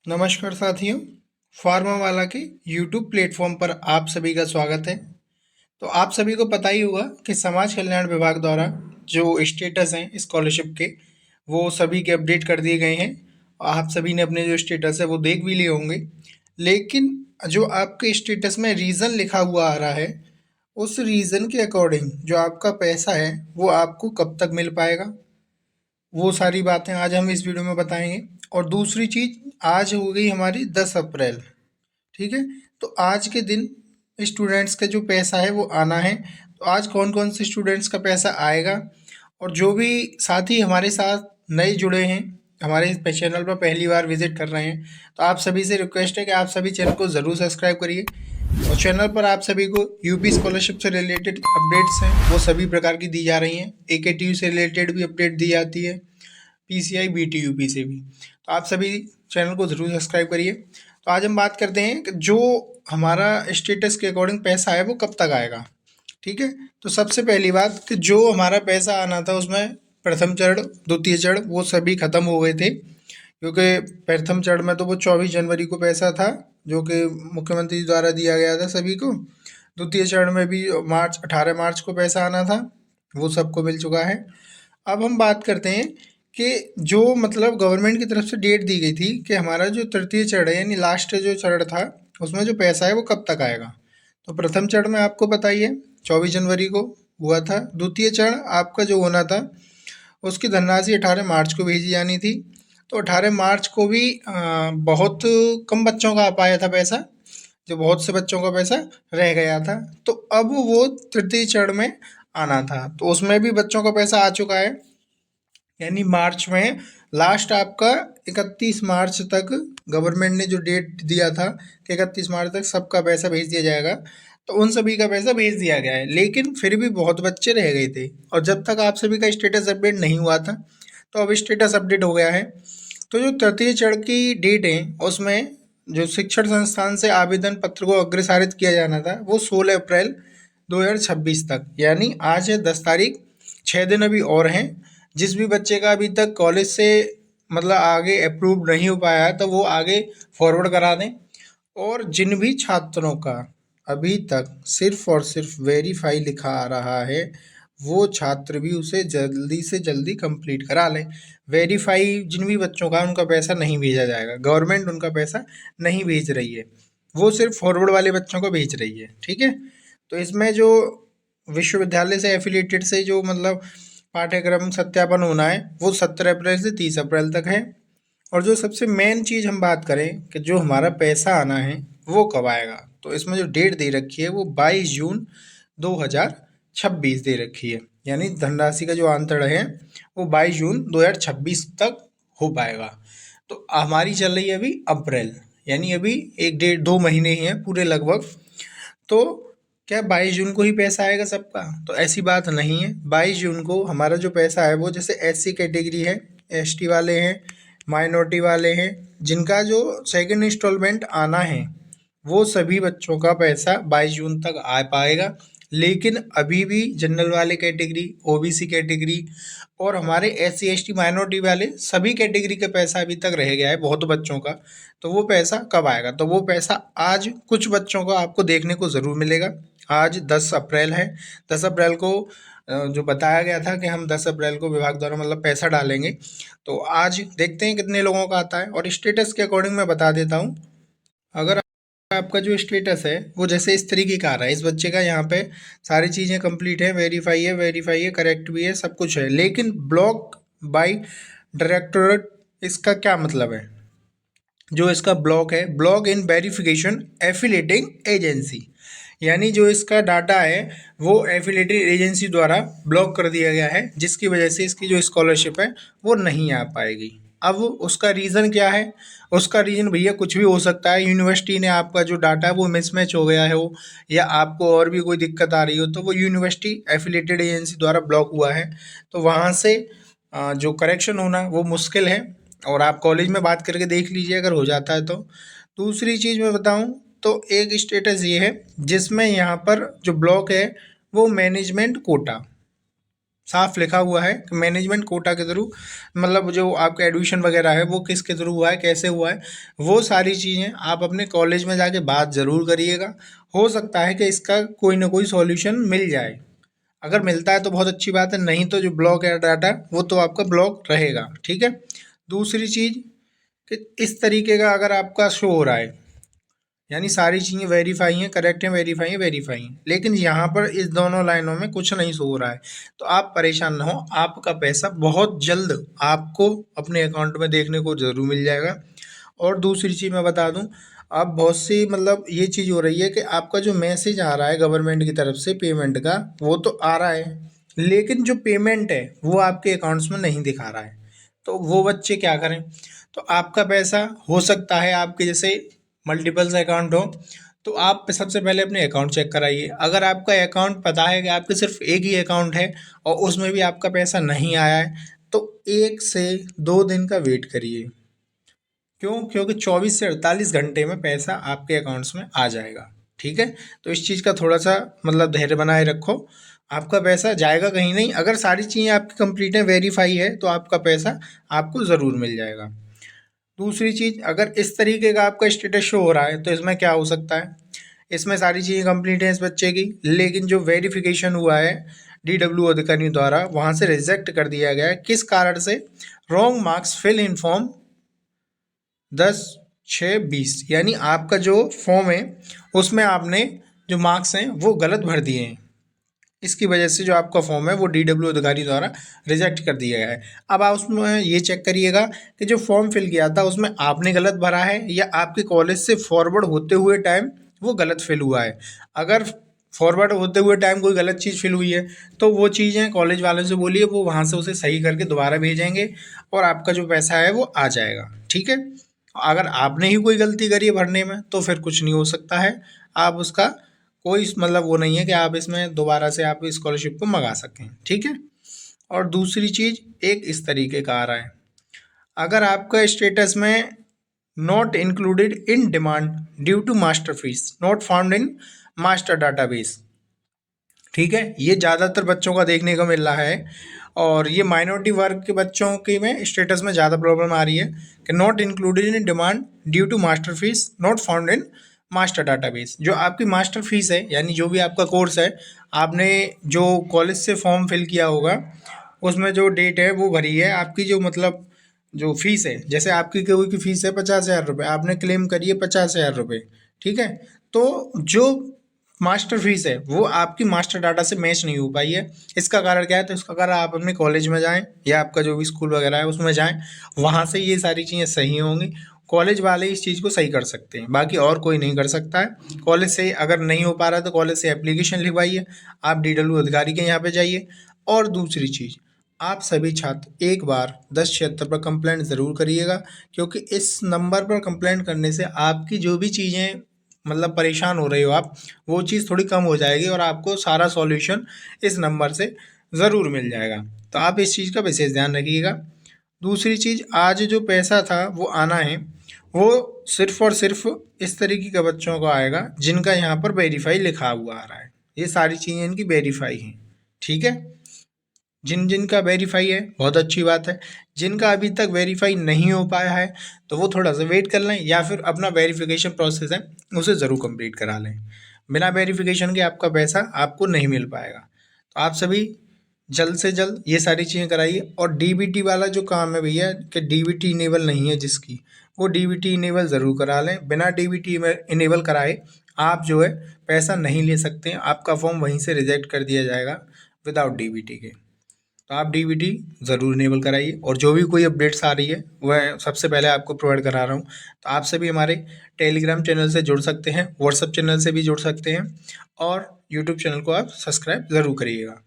नमस्कार साथियों, फार्मा वाला के यूट्यूब प्लेटफॉर्म पर आप सभी का स्वागत है। तो आप सभी को पता ही होगा कि समाज कल्याण विभाग द्वारा जो स्टेटस हैं स्कॉलरशिप के, वो सभी के अपडेट कर दिए गए हैं। आप सभी ने अपने जो स्टेटस है वो देख भी लिए होंगे। लेकिन जो आपके स्टेटस में रीज़न लिखा हुआ आ रहा है, उस रीज़न के अकॉर्डिंग जो आपका पैसा है वो आपको कब तक मिल पाएगा, वो सारी बातें आज हम इस वीडियो में बताएंगे। और दूसरी चीज़, आज हो गई हमारी 10 अप्रैल। ठीक है। तो आज के दिन स्टूडेंट्स का जो पैसा है वो आना है। तो आज कौन कौन से स्टूडेंट्स का पैसा आएगा, और जो भी साथी हमारे साथ नए जुड़े हैं, हमारे इस चैनल पर पहली बार विजिट कर रहे हैं, तो आप सभी से रिक्वेस्ट है कि आप सभी चैनल को ज़रूर सब्सक्राइब करिए। और चैनल पर आप सभी को यूपी स्कॉलरशिप से रिलेटेड अपडेट्स हैं वो सभी प्रकार की दी जा रही हैं। AKTU से रिलेटेड भी अपडेट दी जाती है, PCI BTUP से भी। तो आप सभी चैनल को ज़रूर सब्सक्राइब करिए। तो आज हम बात करते हैं कि जो हमारा स्टेटस के अकॉर्डिंग पैसा है वो कब तक आएगा। ठीक है। तो सबसे पहली बात कि जो हमारा पैसा आना था उसमें प्रथम चरण द्वितीय चरण वो सभी खत्म हो गए थे, क्योंकि प्रथम चरण में तो वो 24 जनवरी को पैसा था जो कि मुख्यमंत्री द्वारा दिया गया था सभी को। द्वितीय चरण में भी 18 मार्च को पैसा आना था, वो सबको मिल चुका है। अब हम बात करते हैं कि जो मतलब गवर्नमेंट की तरफ से डेट दी गई थी कि हमारा जो तृतीय चरण है यानी लास्ट जो चरण था उसमें जो पैसा है वो कब तक आएगा। तो प्रथम चरण में आपको पता ही है 24 जनवरी को हुआ था। द्वितीय चरण आपका जो होना था उसकी धनराशि 18 मार्च को भेजी जानी थी। तो 18 मार्च को भी बहुत कम बच्चों का आ पाया था पैसा, जो बहुत से बच्चों का पैसा रह गया था। तो अब वो तृतीय चरण में आना था, तो उसमें भी बच्चों का पैसा आ चुका है। यानी मार्च में लास्ट आपका 31 मार्च तक गवर्नमेंट ने जो डेट दिया था कि 31 मार्च तक सबका पैसा भेज दिया जाएगा, तो उन सभी का पैसा भेज दिया गया है। लेकिन फिर भी बहुत बच्चे रह गए थे, और जब तक आप सभी का स्टेटस अपडेट नहीं हुआ था, तो अब स्टेटस अपडेट हो गया है। तो जो तृतीय चरण की डेट है उसमें जो शिक्षण संस्थान से आवेदन पत्र को अग्रसारित किया जाना था वो 16 अप्रैल 2026 तक, यानी आज है 10 तारीख, 6 दिन अभी और हैं। जिस भी बच्चे का अभी तक कॉलेज से मतलब आगे अप्रूव नहीं हो पाया है तो वो आगे फॉरवर्ड करा दें। और जिन भी छात्रों का अभी तक सिर्फ और सिर्फ वेरीफाई लिखा आ रहा है, वो छात्र भी उसे जल्दी से जल्दी कंप्लीट करा लें। वेरीफाई जिन भी बच्चों का उनका पैसा नहीं भेजा जाएगा, गवर्नमेंट उनका पैसा नहीं भेज रही है, वो सिर्फ फॉरवर्ड वाले बच्चों को भेज रही है। ठीक है। तो इसमें जो विश्वविद्यालय से एफिलिएटेड से जो मतलब पाठ्यक्रम सत्यापन होना है वो 17 अप्रैल से 30 अप्रैल तक है। और जो सबसे मेन चीज़ हम बात करें कि जो हमारा पैसा आना है वो कब आएगा, तो इसमें जो डेट दे रखी है वो 22 जून 2026 दे रखी है। यानी धनराशि का जो अंतरण है वो 22 जून 2026 तक हो पाएगा। तो हमारी चल रही है अभी अप्रैल, यानी अभी 1 1.5 2 महीने ही हैं पूरे लगभग। तो क्या 22 जून को ही पैसा आएगा सबका? तो ऐसी बात नहीं है। 22 जून को हमारा जो पैसा है वो जैसे SC कैटेगरी है, ST वाले हैं, माइनॉरिटी वाले हैं, जिनका जो सेकंड इंस्टॉलमेंट आना है वो सभी बच्चों का पैसा 22 जून तक आ पाएगा। लेकिन अभी भी जनरल वाले कैटेगरी, OBC कैटेगरी और हमारे SC ST माइनॉरिटी वाले सभी कैटेगरी का पैसा अभी तक रह गया है बहुत बच्चों का। तो वो पैसा कब आएगा? तो वो पैसा आज कुछ बच्चों का आपको देखने को ज़रूर मिलेगा। आज 10 अप्रैल है। 10 अप्रैल को जो बताया गया था कि हम 10 अप्रैल को विभाग द्वारा मतलब पैसा डालेंगे। तो आज देखते हैं कितने लोगों का आता है। और स्टेटस के अकॉर्डिंग मैं बता देता हूँ। अगर आपका जो स्टेटस है वो जैसे इस तरीके का आ रहा है, इस बच्चे का यहाँ पे सारी चीज़ें कंप्लीट है, वेरीफाई है, करेक्ट भी है, सब कुछ है, लेकिन ब्लॉक बाय डायरेक्टोरेट, इसका क्या मतलब है? जो इसका ब्लॉक है, ब्लॉक इन वेरिफिकेशन एफिलेटिंग एजेंसी, यानी जो इसका डाटा है वो एफिलेटेड एजेंसी द्वारा ब्लॉक कर दिया गया है, जिसकी वजह से इसकी जो स्कॉलरशिप है वो नहीं आ पाएगी। अब उसका रीज़न क्या है? उसका रीज़न भैया कुछ भी हो सकता है। यूनिवर्सिटी ने आपका जो डाटा है वो मिसमैच हो गया है हो, या आपको और भी कोई दिक्कत आ रही हो, तो वो यूनिवर्सिटी एफिलेटेड एजेंसी द्वारा ब्लॉक हुआ है। तो वहाँ से जो करेक्शन होना वो मुश्किल है, और आप कॉलेज में बात करके देख लीजिए अगर हो जाता है तो। दूसरी चीज़ मैं बताऊं तो एक स्टेटस ये है जिसमें यहाँ पर जो ब्लॉक है वो मैनेजमेंट कोटा, साफ लिखा हुआ है कि मैनेजमेंट कोटा के थ्रू, मतलब जो आपका एडमिशन वगैरह है वो किसके थ्रू हुआ है, कैसे हुआ है, वो सारी चीज़ें आप अपने कॉलेज में जाके बात ज़रूर करिएगा। हो सकता है कि इसका कोई ना कोई सॉल्यूशन मिल जाए। अगर मिलता है तो बहुत अच्छी बात है, नहीं तो जो ब्लॉक है डाटा वो तो आपका ब्लॉक रहेगा। ठीक है। दूसरी चीज़ कि इस तरीके का अगर आपका शो हो रहा है, यानी सारी चीज़ें वेरीफाई हैं, करेक्ट हैं, वेरीफाई हैं, लेकिन यहाँ पर इस दोनों लाइनों में कुछ नहीं शो हो रहा है, तो आप परेशान ना हो, आपका पैसा बहुत जल्द आपको अपने अकाउंट में देखने को ज़रूर मिल जाएगा। और दूसरी चीज़ मैं बता दूं, अब बहुत सी मतलब ये चीज़ हो रही है कि आपका जो मैसेज आ रहा है गवर्नमेंट की तरफ से पेमेंट का, वो तो आ रहा है, लेकिन जो पेमेंट है वो आपके अकाउंट्स में नहीं दिखा रहा है। तो वो बच्चे क्या करें? तो आपका पैसा हो सकता है आपके जैसे मल्टीपल्स अकाउंट हो, तो आप सबसे पहले अपने अकाउंट चेक कराइए। अगर आपका अकाउंट पता है कि आपके सिर्फ एक ही अकाउंट है और उसमें भी आपका पैसा नहीं आया है, तो 1 से 2 दिन का वेट करिए। क्यों? क्योंकि 24 से 48 घंटे में पैसा आपके अकाउंट्स में आ जाएगा। ठीक है। तो इस चीज़ का थोड़ा सा मतलब धैर्य बनाए रखो, आपका पैसा जाएगा कहीं नहीं। अगर सारी चीज़ें आपकी कंप्लीट है, वेरीफाई है, तो आपका पैसा आपको ज़रूर मिल जाएगा। दूसरी चीज़, अगर इस तरीके का आपका स्टेटस शो हो रहा है तो इसमें क्या हो सकता है? इसमें सारी चीज़ें कंप्लीट हैं इस बच्चे की, लेकिन जो वेरिफिकेशन हुआ है DW अधिकारी द्वारा, वहाँ से रिजेक्ट कर दिया गया है। किस कारण से? Wrong marks fill in form 10/6/20, यानी आपका जो फॉर्म है उसमें आपने जो मार्क्स हैं वो गलत भर दिए हैं। इसकी वजह से जो आपका फॉर्म है वो DW अधिकारी द्वारा रिजेक्ट कर दिया गया है। अब आप उसमें ये चेक करिएगा कि जो फॉर्म फिल किया था उसमें आपने गलत भरा है या आपके कॉलेज से फॉरवर्ड होते हुए टाइम वो गलत फिल हुआ है। अगर फॉरवर्ड होते हुए टाइम कोई गलत चीज़ फिल हुई है तो वो चीज़ें कॉलेज वालों से बोलिए, वो वहाँ से उसे सही करके दोबारा भेजेंगे और आपका जो पैसा है वो आ जाएगा। ठीक है। अगर आपने ही कोई गलती करी है भरने में तो फिर कुछ नहीं हो सकता है, आप उसका कोई मतलब वो नहीं है कि आप इसमें दोबारा से आप स्कॉलरशिप को मंगा सकें। ठीक है। और दूसरी चीज़ एक इस तरीके का आ रहा है, अगर आपका स्टेटस में not included in demand due to master fees not found in master database. ठीक है। ये ज़्यादातर बच्चों का देखने को मिल रहा है और ये माइनॉरिटी वर्ग के बच्चों के में स्टेटस में ज़्यादा प्रॉब्लम आ रही है कि not included in demand due to master fees not found in master database. जो आपकी मास्टर फीस है, यानी जो भी आपका कोर्स है, आपने जो कॉलेज से फॉर्म फिल किया होगा उसमें जो डेट है वो भरी है, आपकी जो मतलब जो फीस है, जैसे आपकी कोई की फीस है 50,000 रुपये, आपने क्लेम करी है 50,000 रुपये। ठीक है। तो जो मास्टर फीस है वो आपकी मास्टर डाटा से मैच नहीं हो पाई है। इसका कारण क्या है? तो इसका कारण आप अपने कॉलेज में जाएं या आपका जो भी स्कूल वगैरह है उसमें जाएं, वहाँ से ये सारी चीज़ें सही होंगी। कॉलेज वाले इस चीज़ को सही कर सकते हैं, बाकी और कोई नहीं कर सकता है। कॉलेज से अगर नहीं हो पा रहा तो कॉलेज से एप्लीकेशन लिखवाइए, आप DW अधिकारी के यहाँ पे जाइए। और दूसरी चीज़, आप सभी छात्र एक बार 1076 पर कंप्लेंट ज़रूर करिएगा, क्योंकि इस नंबर पर कंप्लेंट करने से आपकी जो भी चीज़ें मतलब परेशान हो रहे हो आप, वो चीज़ थोड़ी कम हो जाएगी और आपको सारा सॉल्यूशन इस नंबर से ज़रूर मिल जाएगा। तो आप इस चीज़ का विशेष ध्यान रखिएगा। दूसरी चीज़, आज जो पैसा था वो आना है, वो सिर्फ़ और सिर्फ इस तरीके के बच्चों को आएगा जिनका यहाँ पर वेरीफाई लिखा हुआ आ रहा है। ये सारी चीज़ें इनकी वेरीफाई हैं। ठीक है। जिन जिनका वेरीफाई है बहुत अच्छी बात है, जिनका अभी तक वेरीफाई नहीं हो पाया है तो वो थोड़ा सा वेट कर लें या फिर अपना वेरिफिकेशन प्रोसेस है उसे ज़रूर कंप्लीट करा लें। बिना वेरिफिकेशन के आपका पैसा आपको नहीं मिल पाएगा। तो आप सभी जल्द से जल्द ये सारी चीज़ें कराइए। और DBT वाला जो काम है भैया, कि DBT इनेबल नहीं है जिसकी, वो DBT इनेबल ज़रूर करा लें। बिना DBT इनेबल कराए आप जो है पैसा नहीं ले सकते हैं, आपका फॉर्म वहीं से रिजेक्ट कर दिया जाएगा विदाउट DBT के। तो आप DBT ज़रूर इनेबल कराइए और जो भी कोई अपडेट्स आ रही है वह सबसे पहले आपको प्रोवाइड करा रहा हूँ। तो आप सभी हमारे टेलीग्राम चैनल से जुड़ सकते हैं, व्हाट्सएप चैनल से भी जुड़ सकते हैं और यूट्यूब चैनल को आप सब्सक्राइब ज़रूर करिएगा।